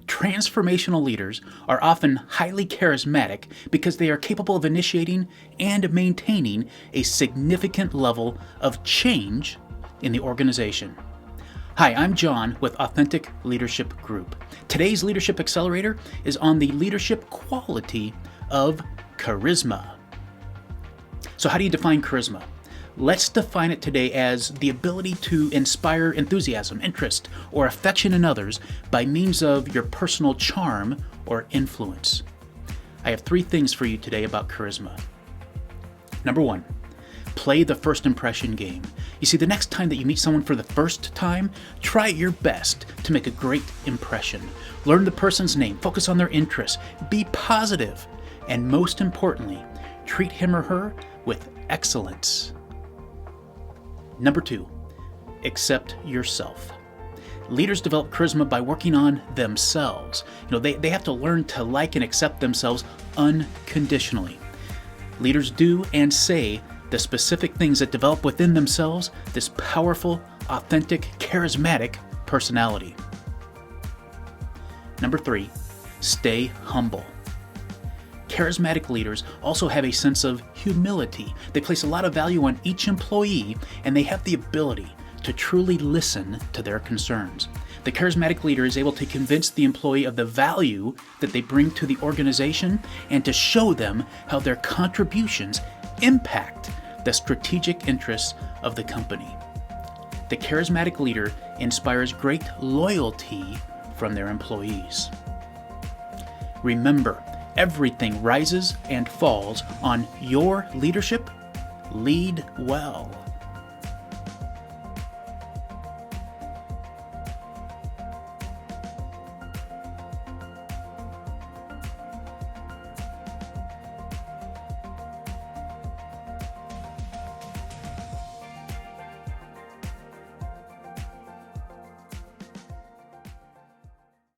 Transformational leaders are often highly charismatic because they are capable of initiating and maintaining a significant level of change in the organization. Hi, I'm John with Authentic Leadership Group. Today's Leadership Accelerator is on the leadership quality of charisma. So how do you define charisma? Let's define it today as the ability to inspire enthusiasm, interest, or affection in others by means of your personal charm or influence. I have 3 things for you today about charisma. Number 1, play the first impression game. You see, the next time that you meet someone for the first time, try your best to make a great impression. Learn the person's name, focus on their interests, be positive, and most importantly, treat him or her with excellence. Number 2, accept yourself. Leaders develop charisma by working on themselves. They have to learn to like and accept themselves unconditionally. Leaders do and say the specific things that develop within themselves this powerful, authentic, charismatic personality. Number 3, stay humble. Charismatic leaders also have a sense of humility. They place a lot of value on each employee, and they have the ability to truly listen to their concerns. The charismatic leader is able to convince the employee of the value that they bring to the organization and to show them how their contributions impact the strategic interests of the company. The charismatic leader inspires great loyalty from their employees. Remember, everything rises and falls on your leadership. Lead well.